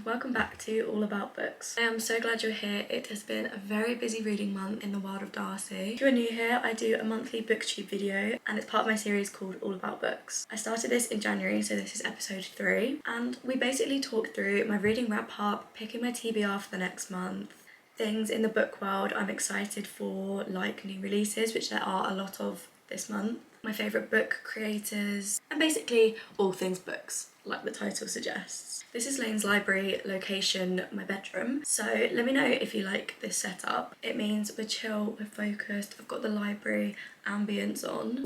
welcome back to All About Books. I am so glad you're here. It has been a very busy reading month in the world of Darcy. If you're new here, I do a monthly booktube video and it's part of my series called All About Books. I started this in January, so this is episode 3, and we basically talk through my reading wrap up, picking my TBR for the next month, things in the book world I'm excited for, like new releases, which there are a lot of this month, my favourite book creators, and basically all things books, like the title suggests. This is Lane's library, location my bedroom, so let me know if you like this setup. It means we're chill, we're focused, I've got the library ambience on.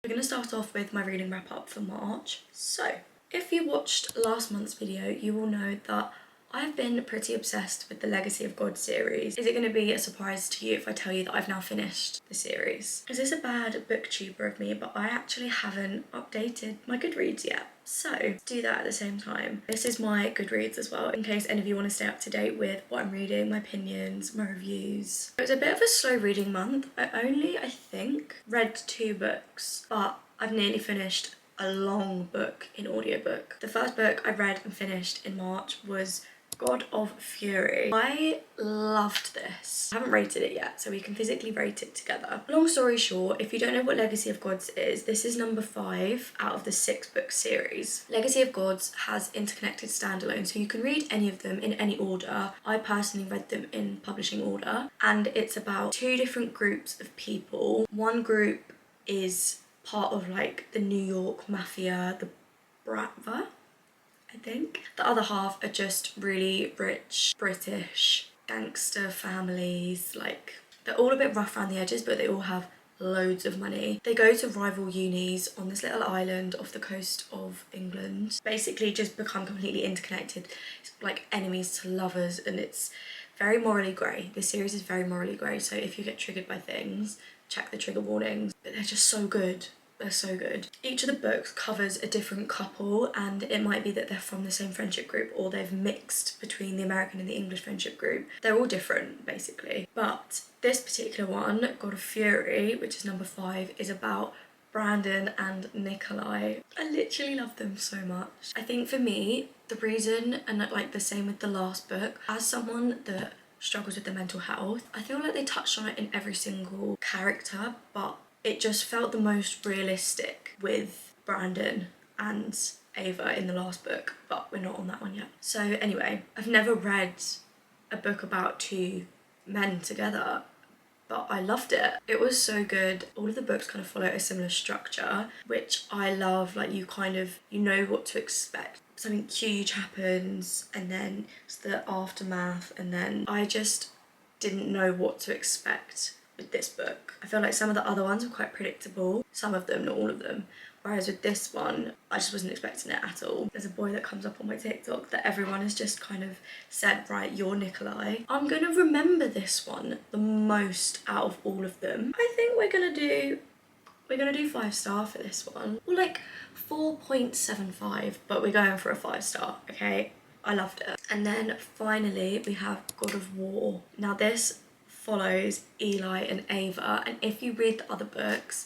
We're going to start off with my reading wrap up for March. So, if you watched last month's video, you will know that I've been pretty obsessed with the Legacy of God series. Is it going to be a surprise to you if I tell you that I've now finished the series? Is this a bad booktuber of me? But I actually haven't updated my Goodreads yet. So, do that at the same time. This is my Goodreads as well, in case any of you want to stay up to date with what I'm reading, my opinions, my reviews. It was a bit of a slow reading month. I think, read 2 books, but I've nearly finished a long book in audiobook. The first book I read and finished in March was God of Fury. I loved this. I haven't rated it yet, so we can physically rate it together. Long story short, if you don't know what Legacy of Gods is, this is number 5 out of the 6 book series. Legacy of Gods has interconnected standalone, so you can read any of them in any order. I personally read them in publishing order, and it's about 2 different groups of people. One group is part of like the New York mafia, the Bratva, I think. The other half are just really rich British gangster families. Like, they're all a bit rough around the edges, but they all have loads of money. They go to rival unis on this little island off the coast of England. Basically just become completely interconnected. It's like enemies to lovers, and it's very morally grey. This series is very morally grey, so if you get triggered by things, check the trigger warnings. But they're just so good. They're so good. Each of the books covers a different couple, and it might be that they're from the same friendship group or they've mixed between the American and the English friendship group. They're all different, basically. But this particular one, God of Fury, which is number 5, is about Brandon and Nikolai. I literally love them so much. I think for me, the reason, and like the same with the last book, as someone that struggles with their mental health, I feel like they touched on it in every single character, but it just felt the most realistic with Brandon and Ava in the last book, but we're not on that one yet. So anyway, I've never read a book about 2 men together, but I loved it. It was so good. All of the books kind of follow a similar structure, which I love. Like, you know what to expect. Something huge happens, and then it's the aftermath, and then I just didn't know what to expect with this book. I feel like some of the other ones were quite predictable, some of them, not all of them, whereas with this one I just wasn't expecting it at all. There's a boy that comes up on my TikTok that everyone has just kind of said, right, you're Nikolai. I'm gonna remember this one the most out of all of them. I think we're gonna do 5-star for this one, or like 4.75, but we're going for a 5-star, okay? I loved it. And then finally we have God of War. Now this follows Eli and Ava, and if you read the other books,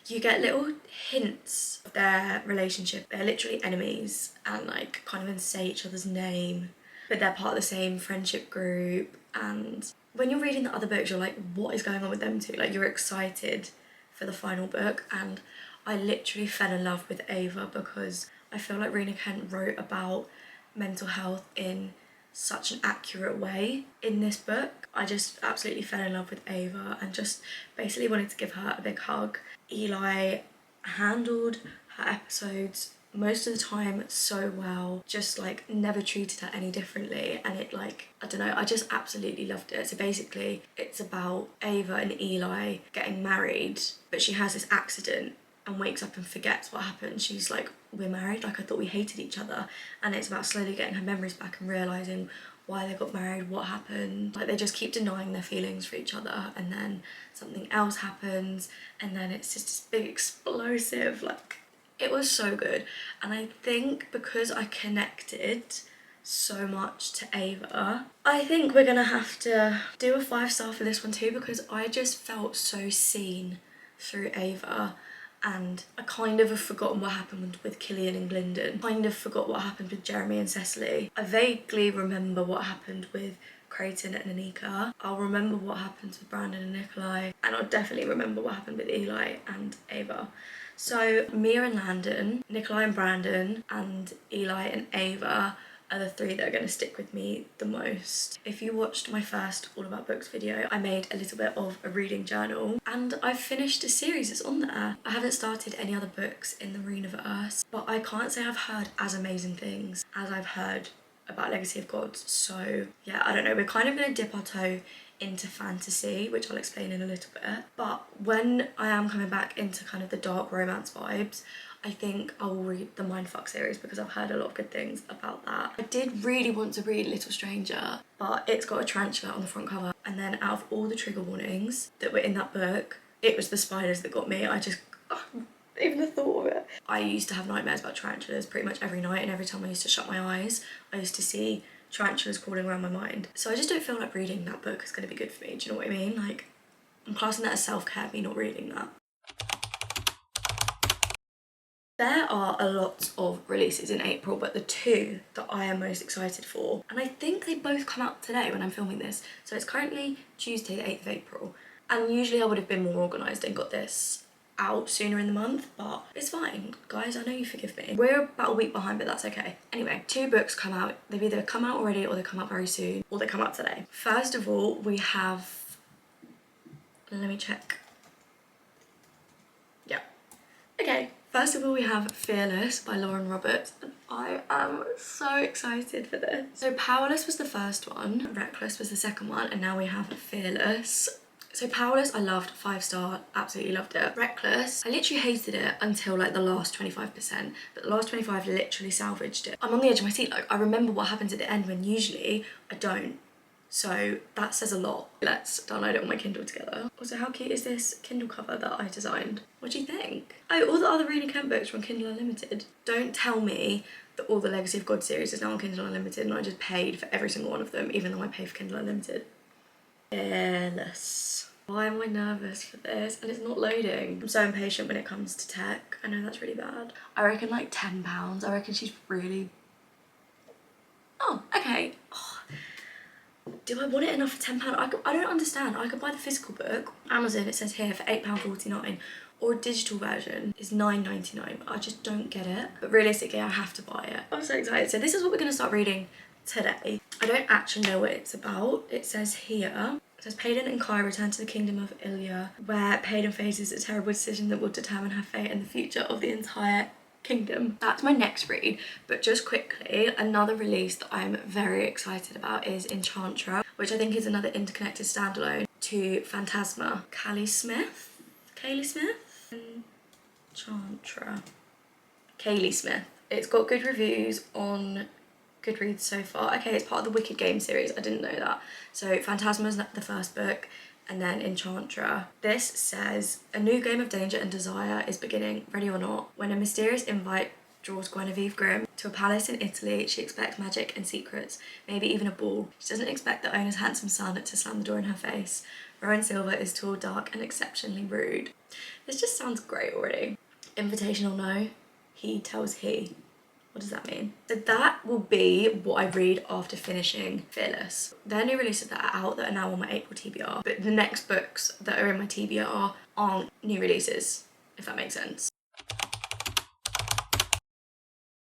you get little hints of their relationship. They're literally enemies and like can't even say each other's name, but they're part of the same friendship group. And when you're reading the other books, you're like, what is going on with them two? Like, you're excited for the final book, and I literally fell in love with Ava because I feel like Rena Kent wrote about mental health in such an accurate way in this book. I just absolutely fell in love with Ava and just basically wanted to give her a big hug. Eli handled her episodes most of the time so well, just like never treated her any differently, and it, like, I don't know, I just absolutely loved it. So basically it's about Ava and Eli getting married, but she has this accident and wakes up and forgets what happened. She's like, we're married, like I thought we hated each other. And it's about slowly getting her memories back and realising why they got married, what happened. Like, they just keep denying their feelings for each other, and then something else happens, and then it's just this big explosive, like, it was so good. And I think because I connected so much to Ava. I think we're gonna have to do a 5-star for this one too, because I just felt so seen through Ava, and I kind of have forgotten what happened with Killian and Glyndon. Kind of forgot what happened with Jeremy and Cecily. I vaguely remember what happened with Creighton and Anika. I'll remember what happens with Brandon and Nikolai, and I'll definitely remember what happened with Eli and Ava. So Mia and Landon, Nikolai and Brandon, and Eli and Ava are the 3 that are going to stick with me the most. If you watched my first All About Books video, I made a little bit of a reading journal, and I've finished a series that's on there. I haven't started any other books in the Reaniverse, but I can't say I've heard as amazing things as I've heard about Legacy of Gods. So yeah, I don't know, we're kind of going to dip our toe into fantasy, which I'll explain in a little bit. But when I am coming back into kind of the dark romance vibes, I think I will read the Mindfuck series, because I've heard a lot of good things about that. I did really want to read Little Stranger, but it's got a tarantula on the front cover, and then out of all the trigger warnings that were in that book, it was the spiders that got me. I just even the thought of it. I used to have nightmares about tarantulas pretty much every night, and every time I used to shut my eyes, I used to see tarantulas crawling around my mind. So I just don't feel like reading that book is going to be good for me. Do you know what I mean? Like, I'm classing that as self-care, me not reading that. There are a lot of releases in April, but the 2 that I am most excited for, and I think they both come out today when I'm filming this, so it's currently Tuesday the 8th of April, and usually I would have been more organised and got this out sooner in the month, but it's fine, guys, I know you forgive me. We're about a week behind, but that's okay. Anyway, 2 books come out. They've either come out already, or they come out very soon, or they come out today. First of all, we have, let me check. Yeah, okay. First of all, we have Fearless by Lauren Roberts, and I am so excited for this. So Powerless was the first one, Reckless was the second one, and now we have Fearless. So Powerless I loved, 5-star, absolutely loved it. Reckless, I literally hated it until like the last 25%, but the last 25 literally salvaged it. I'm on the edge of my seat, like I remember what happens at the end when usually I don't. So that says a lot. Let's download it on my Kindle together. Also, how cute is this Kindle cover that I designed? What do you think? Oh, all the other Reading Camp books are on Kindle Unlimited. Don't tell me that all the Legacy of God series is now on Kindle Unlimited and I just paid for every single one of them, even though I pay for Kindle Unlimited. Fearless. Why am I nervous for this? And it's not loading. I'm so impatient when it comes to tech. I know that's really bad. I reckon like £10. I reckon she's really... Oh, okay. Oh. Do I want it enough for £10? I don't understand. I could buy the physical book. Amazon, it says here, for £8.49, or a digital version is £9.99. I just don't get it. But realistically, I have to buy it. I'm so excited. So this is what we're going to start reading today. I don't actually know what it's about. It says here, it says Paden and Kai return to the kingdom of Ilya, where Paden faces a terrible decision that will determine her fate and the future of the entire kingdom. That's my next read, but just quickly, another release that I'm very excited about is Enchantra, which I think is another interconnected standalone to Phantasma. Kaylee Smith? Enchantra. Kaylee Smith. It's got good reviews on Goodreads so far. Okay, it's part of the Wicked Game series. I didn't know that. So Phantasma's the first book, and then Enchantra. This says, a new game of danger and desire is beginning, ready or not. When a mysterious invite draws Guinevere Grimm to a palace in Italy, she expects magic and secrets, maybe even a ball. She doesn't expect the owner's handsome son to slam the door in her face. Rowan Silver is tall, dark, and exceptionally rude. This just sounds great already. Invitation or no, he tells he. What does that mean? So that will be what I read after finishing Fearless. There are new releases that are out that are now on my April TBR, but the next books that are in my TBR aren't new releases, if that makes sense.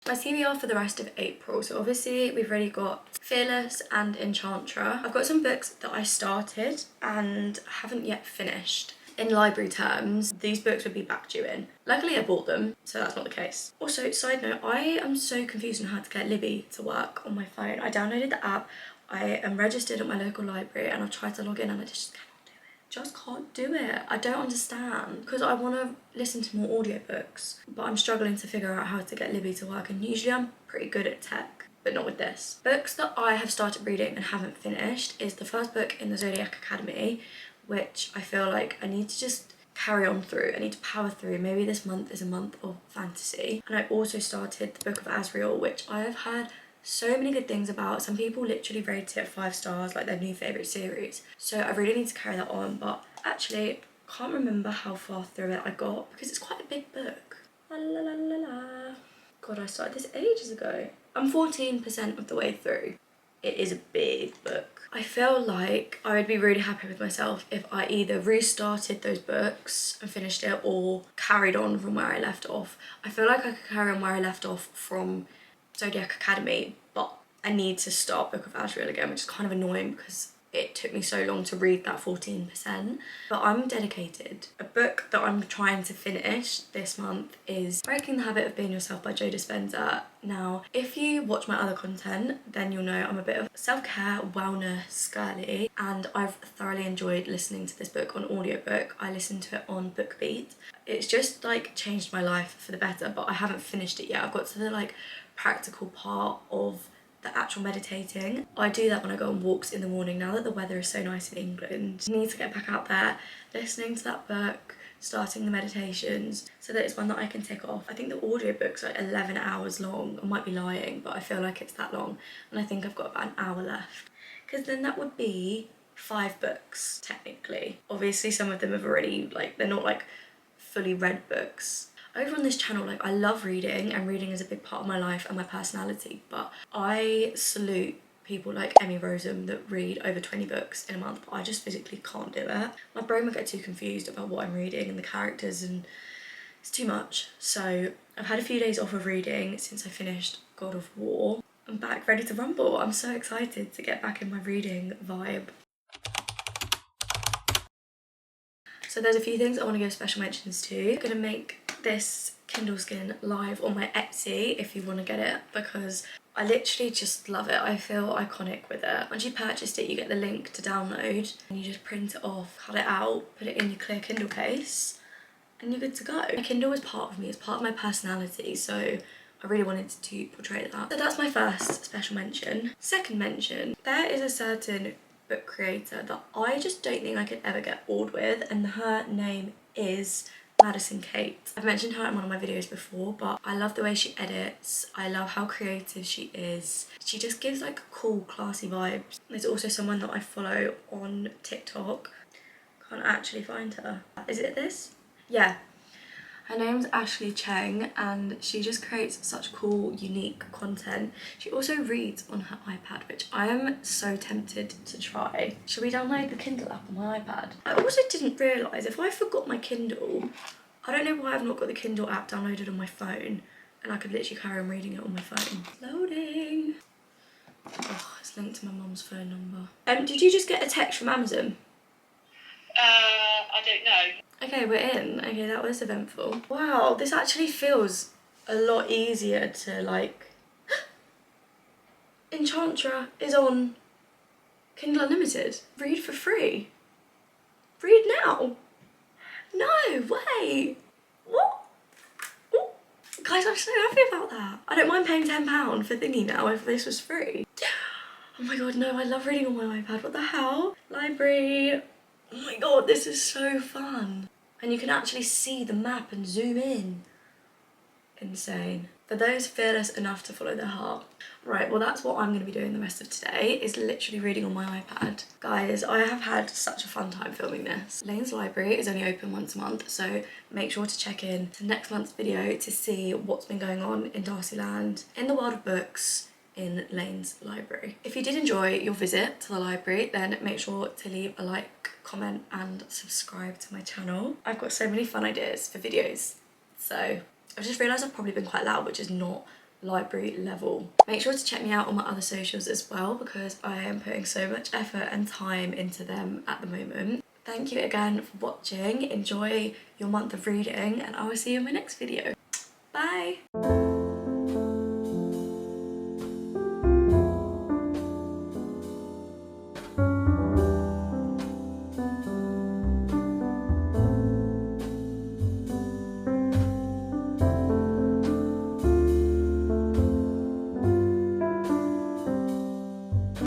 My TBR for the rest of April, so obviously we've already got Fearless and Enchantra. I've got some books that I started and haven't yet finished. In library terms, these books would be back due in. Luckily I bought them, so that's not the case. Also, side note, I am so confused on how to get Libby to work on my phone. I downloaded the app, I am registered at my local library, and I've tried to log in and I just cannot do it. Just can't do it. I don't understand. Because I want to listen to more audiobooks, but I'm struggling to figure out how to get Libby to work, and usually I'm pretty good at tech, but not with this. Books that I have started reading and haven't finished is the first book in the Zodiac Academy, which I feel like I need to just carry on through. I need to power through. Maybe this month is a month of fantasy. And I also started the Book of Asriel, which I have heard so many good things about. Some people literally rate it 5 stars, like their new favourite series. So I really need to carry that on, but actually can't remember how far through it I got because it's quite a big book. La la la la la. God, I started this ages ago. I'm 14% of the way through. It is a big book. I feel like I would be really happy with myself if I either restarted those books and finished it or carried on from where I left off. I feel like I could carry on where I left off from Zodiac Academy, but I need to start Book of Azrael again, which is kind of annoying because it took me so long to read that 14%, but I'm dedicated. A book that I'm trying to finish this month is Breaking the Habit of Being Yourself by Joe Dispenza. Now, if you watch my other content, then you'll know I'm a bit of self-care, wellness girly, and I've thoroughly enjoyed listening to this book on audiobook. I listened to it on BookBeat. It's just like changed my life for the better, but I haven't finished it yet. I've got to the like practical part of the actual meditating. I do that when I go on walks in the morning now that the weather is so nice in England. I need to get back out there, listening to that book, starting the meditations, so that it's one that I can tick off. I think the audiobook's like 11 hours long. I might be lying, but I feel like it's that long, and I think I've got about an hour left, because then that would be 5 books technically. Obviously some of them have already, like, they're not like fully read books. Over on this channel, like, I love reading, and reading is a big part of my life and my personality, but I salute people like Emmy Rossum that read over 20 books in a month, but I just physically can't do it. My brain would get too confused about what I'm reading and the characters, and it's too much. So I've had a few days off of reading since I finished God of War. I'm back ready to rumble. I'm so excited to get back in my reading vibe. So there's a few things I want to give special mentions to. I'm gonna make this Kindle Skin live on my Etsy if you want to get it, because I literally just love it. I feel iconic with it. Once you purchased it, you get the link to download, and you just print it off, cut it out, put it in your clear Kindle case, and you're good to go. My Kindle is part of me, it's part of my personality, so I really wanted to portray that. So that's my first special mention. Second mention, there is a certain book creator that I just don't think I could ever get bored with, and her name is Madison Kate. I've mentioned her in one of my videos before, but I love the way she edits. I love how creative she is. She just gives like cool, classy vibes. There's also someone that I follow on TikTok. Can't actually find her. Is it this? Yeah. Her name's Ashley Cheng, and she just creates such cool, unique content. She also reads on her iPad, which I am so tempted to try. Should we download the Kindle app on my iPad? I also didn't realise, if I forgot my Kindle, I don't know why I've not got the Kindle app downloaded on my phone, and I could literally carry on reading it on my phone. Loading. Oh, it's linked to my mum's phone number. Did you just get a text from Amazon? I don't know. Okay, we're in. Okay, that was eventful. Wow, this actually feels a lot easier to like... Enchantra is on Kindle Unlimited. Read for free. Read now. No way. What? Ooh. Guys, I'm so happy about that. I don't mind paying £10 for thingy now if this was free. Oh my god, no, I love reading on my iPad. What the hell? Library. Oh my god, this is so fun. And you can actually see the map and zoom in. Insane. For those fearless enough to follow their heart. Right, well that's what I'm going to be doing the rest of today, is literally reading on my iPad. Guys, I have had such a fun time filming this. Lane's library is only open once a month, so make sure to check in to next month's video to see what's been going on in Darceyland, in the world of books, in Lane's library. If you did enjoy your visit to the library, then make sure to leave a like, comment and subscribe to my channel. I've got so many fun ideas for videos, so I've just realised I've probably been quite loud, which is not library level. Make sure to check me out on my other socials as well, because I am putting so much effort and time into them at the moment. Thank you again for watching. Enjoy your month of reading, and I will see you in my next video. Bye!